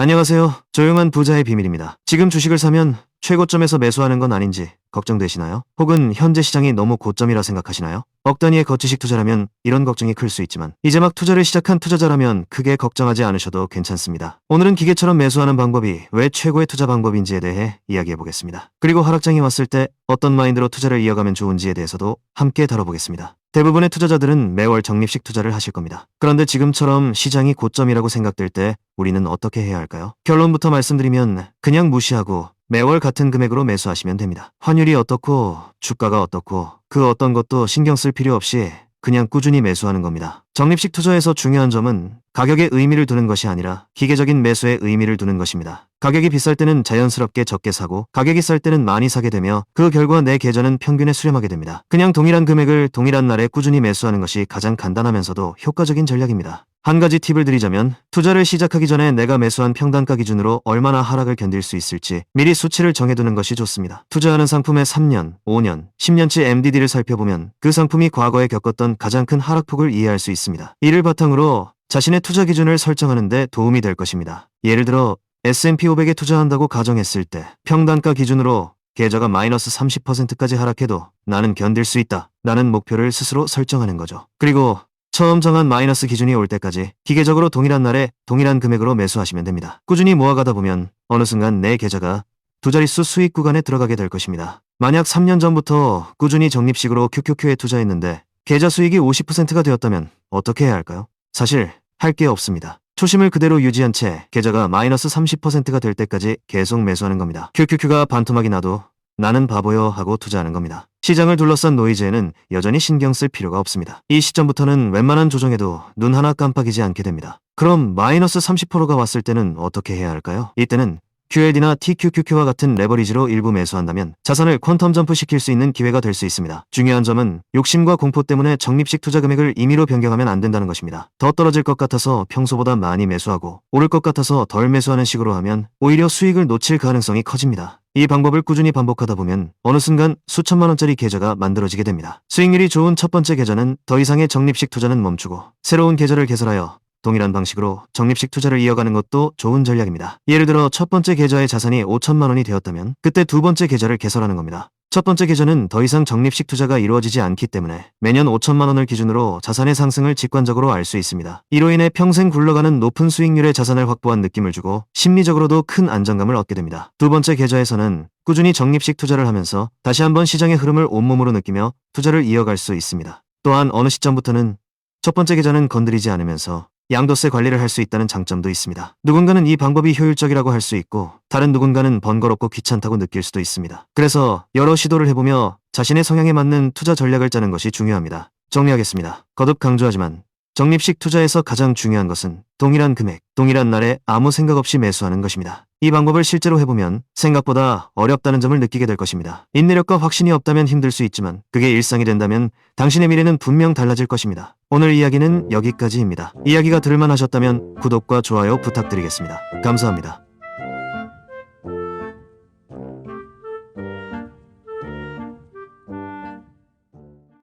안녕하세요. 조용한 부자의 비밀입니다. 지금 주식을 사면 최고점에서 매수하는 건 아닌지 걱정되시나요? 혹은 현재 시장이 너무 고점이라 생각하시나요? 억 단위의 거치식 투자라면 이런 걱정이 클 수 있지만 이제 막 투자를 시작한 투자자라면 크게 걱정하지 않으셔도 괜찮습니다. 오늘은 기계처럼 매수하는 방법이 왜 최고의 투자 방법인지에 대해 이야기해보겠습니다. 그리고 하락장이 왔을 때 어떤 마인드로 투자를 이어가면 좋은지에 대해서도 함께 다뤄보겠습니다. 대부분의 투자자들은 매월 적립식 투자를 하실 겁니다. 그런데 지금처럼 시장이 고점이라고 생각될 때 우리는 어떻게 해야 할까요? 결론부터 말씀드리면 그냥 무시하고 매월 같은 금액으로 매수하시면 됩니다. 환율이 어떻고 주가가 어떻고 그 어떤 것도 신경 쓸 필요 없이 그냥 꾸준히 매수하는 겁니다. 적립식 투자에서 중요한 점은 가격에 의미를 두는 것이 아니라 기계적인 매수에 의미를 두는 것입니다. 가격이 비쌀 때는 자연스럽게 적게 사고 가격이 쌀 때는 많이 사게 되며 그 결과 내 계좌는 평균에 수렴하게 됩니다. 그냥 동일한 금액을 동일한 날에 꾸준히 매수하는 것이 가장 간단하면서도 효과적인 전략입니다. 한 가지 팁을 드리자면 투자를 시작하기 전에 내가 매수한 평단가 기준으로 얼마나 하락을 견딜 수 있을지 미리 수치를 정해두는 것이 좋습니다. 투자하는 상품의 3년, 5년, 10년치 MDD를 살펴보면 그 상품이 과거에 겪었던 가장 큰 하락폭을 이해할 수 있습니다. 이를 바탕으로 자신의 투자 기준을 설정하는 데 도움이 될 것입니다. 예를 들어 S&P 500에 투자한다고 가정했을 때 평단가 기준으로 계좌가 마이너스 30%까지 하락해도 나는 견딜 수 있다. 라는 목표를 스스로 설정하는 거죠. 그리고 처음 정한 마이너스 기준이 올 때까지 기계적으로 동일한 날에 동일한 금액으로 매수하시면 됩니다. 꾸준히 모아가다 보면 어느 순간 내 계좌가 두 자릿수 수익 구간에 들어가게 될 것입니다. 만약 3년 전부터 꾸준히 적립식으로 QQQ에 투자했는데 계좌 수익이 50%가 되었다면 어떻게 해야 할까요? 사실 할 게 없습니다. 초심을 그대로 유지한 채 계좌가 마이너스 30%가 될 때까지 계속 매수하는 겁니다. QQQ가 반토막이 나도 나는 바보요 하고 투자하는 겁니다. 시장을 둘러싼 노이즈에는 여전히 신경 쓸 필요가 없습니다. 이 시점부터는 웬만한 조정에도 눈 하나 깜빡이지 않게 됩니다. 그럼 마이너스 30%가 왔을 때는 어떻게 해야 할까요? 이때는 QLD나 TQQQ와 같은 레버리지로 일부 매수한다면 자산을 퀀텀 점프 시킬 수 있는 기회가 될 수 있습니다. 중요한 점은 욕심과 공포 때문에 적립식 투자 금액을 임의로 변경하면 안 된다는 것입니다. 더 떨어질 것 같아서 평소보다 많이 매수하고 오를 것 같아서 덜 매수하는 식으로 하면 오히려 수익을 놓칠 가능성이 커집니다. 이 방법을 꾸준히 반복하다 보면 어느 순간 수천만 원짜리 계좌가 만들어지게 됩니다. 수익률이 좋은 첫 번째 계좌는 더 이상의 적립식 투자는 멈추고 새로운 계좌를 개설하여 동일한 방식으로 적립식 투자를 이어가는 것도 좋은 전략입니다. 예를 들어 첫 번째 계좌의 자산이 5천만 원이 되었다면 그때 두 번째 계좌를 개설하는 겁니다. 첫 번째 계좌는 더 이상 적립식 투자가 이루어지지 않기 때문에 매년 5천만 원을 기준으로 자산의 상승을 직관적으로 알 수 있습니다. 이로 인해 평생 굴러가는 높은 수익률의 자산을 확보한 느낌을 주고 심리적으로도 큰 안정감을 얻게 됩니다. 두 번째 계좌에서는 꾸준히 적립식 투자를 하면서 다시 한번 시장의 흐름을 온몸으로 느끼며 투자를 이어갈 수 있습니다. 또한 어느 시점부터는 첫 번째 계좌는 건드리지 않으면서 양도세 관리를 할 수 있다는 장점도 있습니다. 누군가는 이 방법이 효율적이라고 할 수 있고 다른 누군가는 번거롭고 귀찮다고 느낄 수도 있습니다. 그래서 여러 시도를 해보며 자신의 성향에 맞는 투자 전략을 짜는 것이 중요합니다. 정리하겠습니다. 거듭 강조하지만 적립식 투자에서 가장 중요한 것은 동일한 금액, 동일한 날에 아무 생각 없이 매수하는 것입니다. 이 방법을 실제로 해보면 생각보다 어렵다는 점을 느끼게 될 것입니다. 인내력과 확신이 없다면 힘들 수 있지만 그게 일상이 된다면 당신의 미래는 분명 달라질 것입니다. 오늘 이야기는 여기까지입니다. 이야기가 들을만 하셨다면 구독과 좋아요 부탁드리겠습니다. 감사합니다.